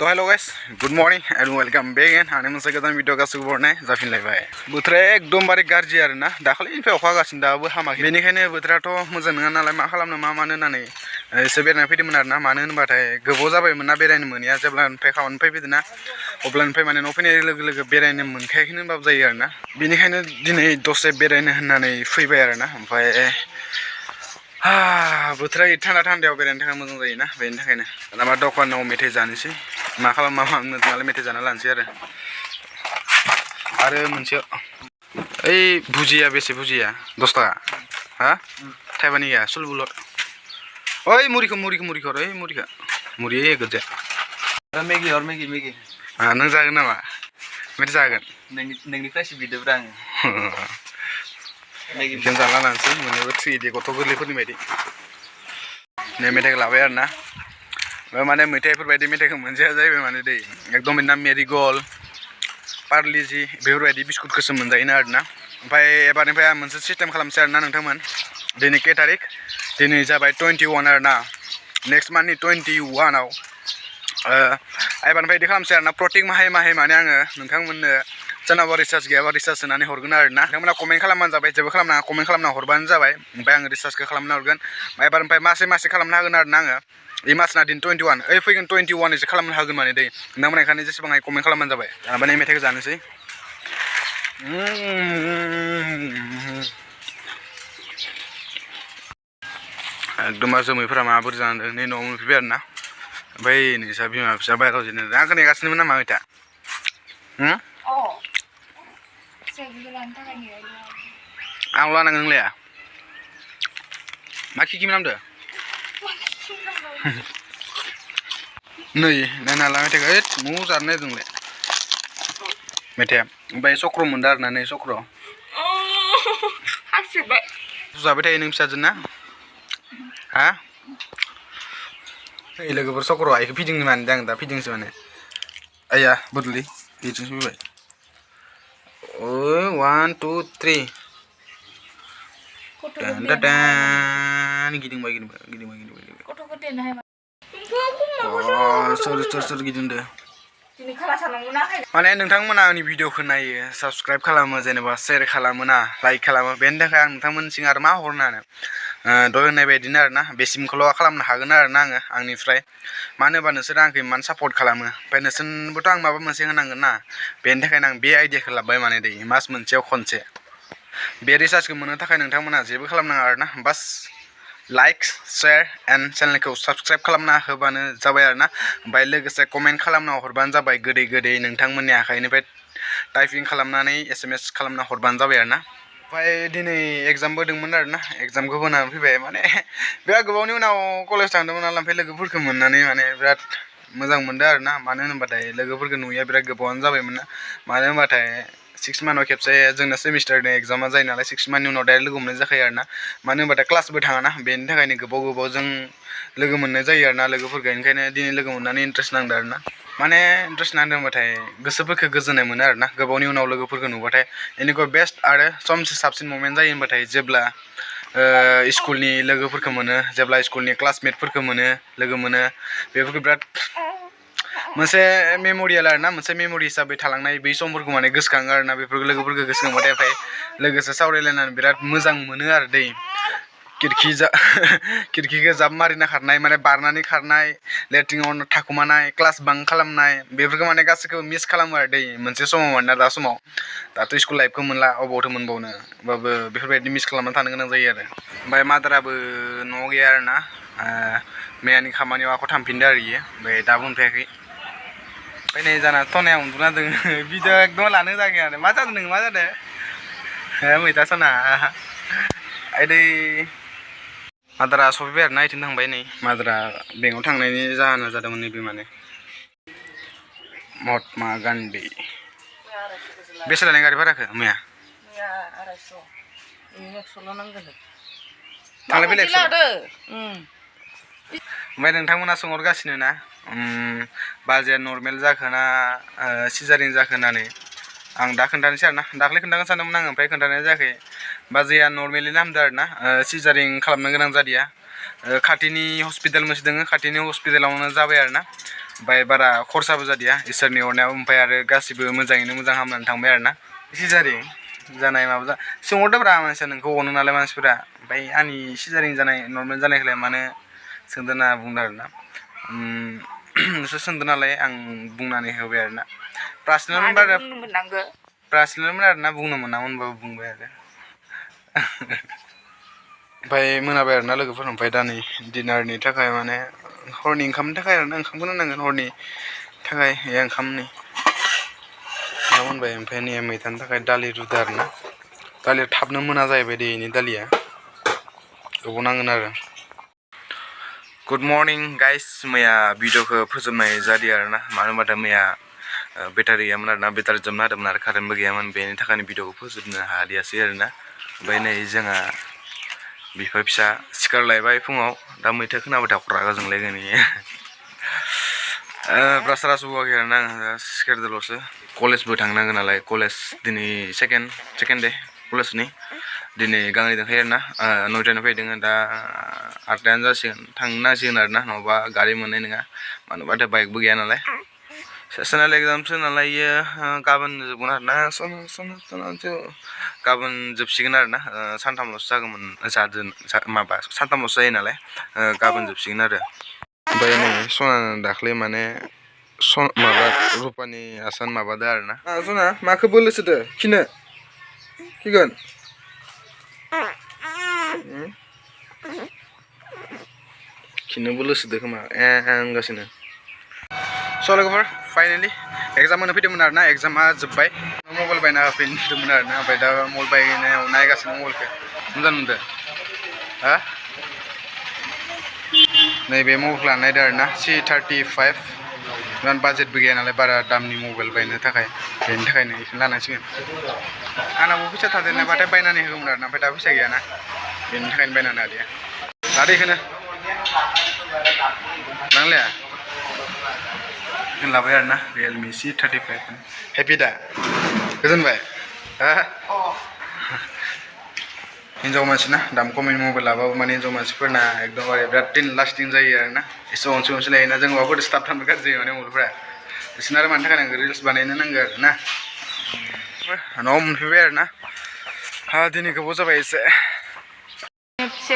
तो hello guys good morning and welcome back एन आने मोनसे गोदान भिडिअ गासिबो बरनाय जाफिनलायबाय बोथोरा एकदमबारे गाज्रि आरोना दाखालिनिफ्राय अखा हागासिनो दाबो हामाखै बेनिखायनो बोथोराथ' मोजां नङा नालाय मा खालामनो मा मानो होननानै एसे बेरायना फैदोंमोन आरोना मानो होनबाथाय गोबाव जाबायमोन ना बेरायनो मोनिया जेब्लानिफ्राय खामानिनिफ्राय फैदोंना अब्लानिफ्राय माने न' फैनाय लोगो लोगो बेरायनो मोनखायाखैनो होनबाबो जायो आरोना बेनिखायनो दिनै दसे बेरायनो होननानै फैबाय आरोना ओमफ्राय बोथोरा थान्दा थान्दायाव बेरायनो थाखाय मोजां जायोना बेनि थाखायनो दाना दखानाव मेथाइ जानोसै मा खालाम मा खालामनो नालाय मेथाइ जाना लानोसै आरो मोनसे ओइ भुजिया बेसे भुजिया 10 टाका हा थाइबानि गैया सुलबुलर ओइ मुरिखौ ओइ मुरि गोजा मेगि नों जागोन नामा मेथाइ जागोन नोंनिफ्रायसो बिदोब्रा आङो जों जाना लानोसै मोननैबो थ्रिदि गथ' गोरलैफोरनि बायदि नै मेथाइखौ लाबाय आरोना माने मेथाइफोरबायदि मेथाइखौ मोनजाया जाहैबाय माने दै एकदम बिना मेरिगल्ड पार्लिजि बेफोरबायदि बिस्कुटखौसो मोनजायोना आरोना ओमफ्राय एबारनिफ्राय आं मोनसे सिस्टेम खालामसै आरोना नोंथांमोन दिनै के तारिख दिनै जाबाय 21 आरोना नेक्स्ट मान्थनि 21आव एबारनिफ्राय बिदि खालामसै आरोना प्रत्येक माहे माने आङो नोंथांमोननो सोरनावबा रिसार्ज गैयाबा रिसार्ज सोनानै हरगोन आरोना नोंथांमोना कमेन्ट खालामबानो जाबाय जेबो खालामनाङा कमेन्ट खालामना हरबानो जाबाय ओमफ्राय आङो रिसार्जखौ खालामना हरगोन एबारनिफ्राय मासे खालामनो हागोन आरोना आङो बे मासना दिन 21 ओइ फैगोन 21 एसो खालामनो हागोन माने दै नोंथांमोना ओंखायनो जेसेबां हायो कमेन्ट खालामबानो जाबाय माने मेथाइखौ जानोसै एकदम जोमैफोरा माबोरै जानांदों नै न'आव मोनफैबाय आरोना ओमफ्राय नोंसा बिमा फिसा बाहेरायाव जिरायना दं आं खोनागासिनोमोन नामा मेथा आं लानांगौ नोंलाया मा खिखि मोनामदो नै नायना ला मेथाइखौ ओइ मु जानो नायदोंलै मेथाइआ ओमफ्राय चक्र मोनदों आरोना नै चक्र जाबाय थायो नों फिसाजो ना हा ओइ लोगोफोर चक्र आइखौ फिदिंनो माने आं दा फिदिंसै माने आइया बदलै बेजोंसो फैबाय 1 2 3 गिदिंबाय सोर गिदिंदो माने नोंथांमोना आंनि भिडिअखौ नायो साबस्क्राइब खालामो जेनेबा शेयार खालामो ना लाइक खालामो बेनि थाखाय आं नोंथांमोननिसिम आरो मा हरनो हानो दहाय होननाय बायदिनो आरोना बेसिमखौल' खालामनो हागोन आरोना आङो आंनिफ्राय मानो होनबा नोंसोर आंखौ इमान सापर्ट खालामो ओमफ्राय नोंसोरनोबोथ' आं माबा मोनसे होनांगोन ना बेनि थाखायनो आं बे आइडियाखौ लाबाय माने दै मास मोनसेयाव खनसे बे रिसार्जखौ मोननो थाखाय नोंथांमोना जेबो खालामनाङा आरोना बास लाइक शेयार एन्ड चेनेलखौ साबस्क्राइब खालामना होबानो जाबाय आरोना ओमफ्राय लोगोसे कमेन्ट खालामना हरबानो जाबाय गोदै नोंथांमोननि आखाइनिफ्राय टाइपिं खालामनानै SMS खालामना हरबानो जाबाय आरोना ओमफ्राय दिनै एग्जामबो दंमोन आरोना एग्जामखौ होनानै फैबाय माने बिराद गोबावनि उनाव कलेज थांदोंमोन नालाय ओमफ्राय लोगोफोरखौ मोननानै माने बिराद मोजां मोनदों आरोना मानो होनोबाथाय लोगोफोरखौ नुयिया बिराद गोबावानो जाबायमोन ना मानो होनबाथाय 6 मान्थआव खेबसे जोंना सेमिस्टारनि एग्जामा जायो नालाय 6 मान्थनि उनाव डाइरेक्ट लोगो मोननाय जाखायो आरोना मानो होनबाथाय क्लासबो थाङाना बेनि थाखायनो गोबावजों लोगो मोननाय जायो आरोना लोगोफोरखौ ओंखायनो दिनै लोगो मोननानै इन्ट्रेस्ट नांदों आरोना माने इन्ट्रेस्ट नांदों होनबाथाय गोसोफोरखौ गोजोननाय मोनो आरोना गोबावनि उनाव लोगोफोरखौ नुबाथाय बेनिख्रुइ बेस्ट आरो समसे साबसिन ममेन्ट जायो होनबाथाय जेब्ला स्कुलनि लोगोफोरखौ मोनो जेब्ला स्कुलनि क्लासमेटफोरखौ लोगो मोनो बेफोरखौ बिराद मोनसे मेम'रियेल आरोना मोनसे मेम'रि हिसाबै थालांनाय बै समफोरखौ माने गोसोखाङो आरोना बेफोरखौ लोगोफोरखौ गोसोखांबाथाय ओमफ्राय लोगोसे सावरायलायनानै बिराद मोजां मोनो आरो दै खिरखिखौ जाब मारिना खारनाय माने बारनानै खारनाय लेट्रिनाव थाखुमानाय क्लास बांक खालामनाय बेफोरखौ माने गासैखौबो मिस खालामो आरो दै मोनसे समाव माने दा समाव दाथ' स्कुल लाइफखौ मोनला अबावथो मोनबावनो होमबाबो बेफोरबायदि मिस खालामना थानो गोनां जायो आरो ओमफ्राय मादाराबो न'आव गैया आरोना मैयानि खामानियाव आंखौ थांफिनदों आरो इयो ओमफ्राय दाबो मोनफैयाखै ओमफ्राय नै जाना तनाया उन्दुना दङ भिडिअ एकदम लानो जायाखै आरो मा जादों नों मा जादों मैथा सना आइदै मादारा सफैबाय आरोना इथिं थांबाय नै मादारा बेंकआव थांनायनि जाहोना जादोंमोन नैबे माने महात्मा गान्धी बेसे लानाय गारि भाराखौ मैया 250 नांगोन थांलाय फैलाय ओमफ्राय नोंथांमोना सोंहरगासिनो ना बाजैया नर्मेल जाखोना सिजारिन जाखो होननानै आं दा खोन्थानोसै आरोना दाख्लै खोन्थागोन सानदोंमोन आङो ओमफ्राय खोन्थानाय जायाखै बाजैया नर्मेलिनो हामदों आरोना सिजारिन खालामनो गोनां जादिया खाथिनि हस्पिटाल मोनसे दङ खाथिनि हस्पिटालावनो जाबाय आरोना ओमफ्राय बारा खरसाबो जादिया इसोरनि अरनायाव ओमफ्राय आरो गासिबो मोजाङैनो मोजां हामनानै थांबाय आरोना सिजारिं जानाय माबा सोंहरदोंब्रा मानसिया नोंखौ अनो नालाय मानसिफोरा ओमफ्राय आंनि सिजारिं जानाय नर्मेल जानायखौलाय मानो सोंदों होनना बुंदों आरोना नोंसोर सोंदों नालाय आं बुंनानै होबाय आरोना प्रासनेलमोन आरोना बुंनो मोनामोनबाबो बुंबाय आरो ओमफ्राय मोनाबाय आरोना लोगोफोर ओमफ्राय दा नै डिनारनि थाखाय माने हरनि ओंखामनि थाखाय आरोना ओंखामखौनो होनांगोन हरनि थाखाय ओंखामनि दा मोनबाय ओमफ्राय नै मैथानि थाखाय दालि रुदो आरोना दालिया थाबनो मोना जाहैबाय दे बेनि दालिया गोबाव नांगोन आरो गुड मर्निं गाइस मैया भिडिअखौ फोजोबनाय जादों आरोना मानो होनबाथाय मैया बेटारि गैयामोन आरोना बेटारि जोबना होदोंमोन आरो कारेन्टबो गैयामोन बेनि थाखायनो भिडिअखौ फोजोबनो हादियासै आरोना ओमफ्राय नै जोंहा बिफा फिसा सिखारलायबाय फुङाव दा मैथा खोनाबाथाय रागा जोंलायगोन ब्रास रास होआखै आरोना आं सिखारदोल'सो कलेजबो थांनांगोन नालाय कलेज दिनै सेकेन्ड दे कलेजनि दिनै गांनै दंखायो आरोना 9टानिफ्राय फैदों दा 8टायानो जासिगोन थांनांसिगोन आरोना नङाबा गारि मोननाय नङा मानो होनबाथाय बाइकबो गैया नालाय सेसनेल एग्जामसो नालाय गाबोन जोबगोन आरोना गाबोन जोबसिगोन आरोना सानथामल'सो जागौमोन माबा सानथामल'सो जायो नालाय गाबोन जोबसिगोन आरो ओमफ्राय नै सना दाख्लै माने माबा रुपानि आसान माबादो आरोना सना माखौ बोलो सोदो खिगोन खिनो बोलो सोदो खोमा होनगासिनो स' लोगोफोर फाइनेलि एग्जाम होनो फैदोंमोन आरोना एग्जामा जोब्बाय मबाइल बायना होफैदोंमोन आरोना ओमफ्राय दा मबाइल बायनायाव नायगासिनो मबाइलखौ मोजां नुदों हा नैबे मबाइलखौ लाना नायदो आरोना C35 इमान बाजेटबो गैया नालाय बारा दामनि मबाइल बायनो थाखाय बेनि थाखायनो बेखौनो लानांसिगोन आंनावबो फैसा थादेरनायबाथाय बायनानै होगौमोन आरोना ओमफ्राय दा फैसा गैयाना बेनि थाखायनो बायनानै लादिया लादो बेखौनो लांलाया लाबाय आरोना रियेलमि C35 हेपि दा गोजोनबाय हिन्जाव मानसिना दाम खमनि मबाइल लाबाबो माने हिन्जाव मानसिफोरना एकदमबारे बिराद दिन लास्टिं जायो आरोना एसे अनसि लायोना जों हौवाफोर स्टाफ थानो गाज्रि जायो माने मबाइलफ्रा बिसोरना आरो मानि थाखाय नांगौ रिल्स बानायनो नांगौ आरोना न'आव मोनफैबाय आरोना दिनै गोबाव जाबाय एसे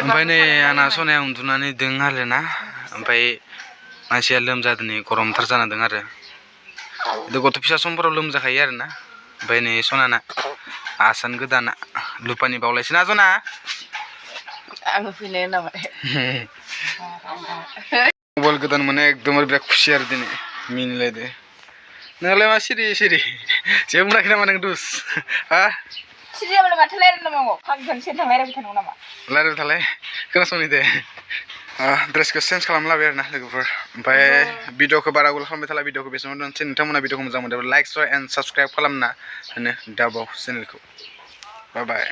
ओमफ्राय नै आंना सनाया उन्दुनानै दों आरोना ओमफ्राय मानसिया लोमजादों नै गरमथार जाना दं आरो गथ' फिसा समफोराव लोमजाखायो आरोना ओमफ्राय नै सनाना आसान गोदाना लुपानि बावलायसै ना जना आङो फैनो होनाबाय मबाइल गोदान मोनो एकदमबारे बिराद खुसि आरो दिनै मिनिलायदो नोंलाय मा सिरि जेबो मोनाखै नामा नों दुस सिरि जाबालाय माथो रायलायनांगौ फांसन सेन थांबाय रायलायबाय थानांगौ नामा रायलायबाय थालाय खोनासंनि दे ड्रेसखौ चेन्ज खालामना लाबाय आरोना लोगोफोर ओमफ्राय भिडिअखौ बारा गोलाव खालामबाय थाला भिडिअखौ बेसेबां दोनसै नोंथांमोना भिडिअखौ मोजां मोनदोंब्ला लाइक शेयार एन्ड साबस्क्राइब खालामना होनो दाबाव चेनेलखौ बाय बाय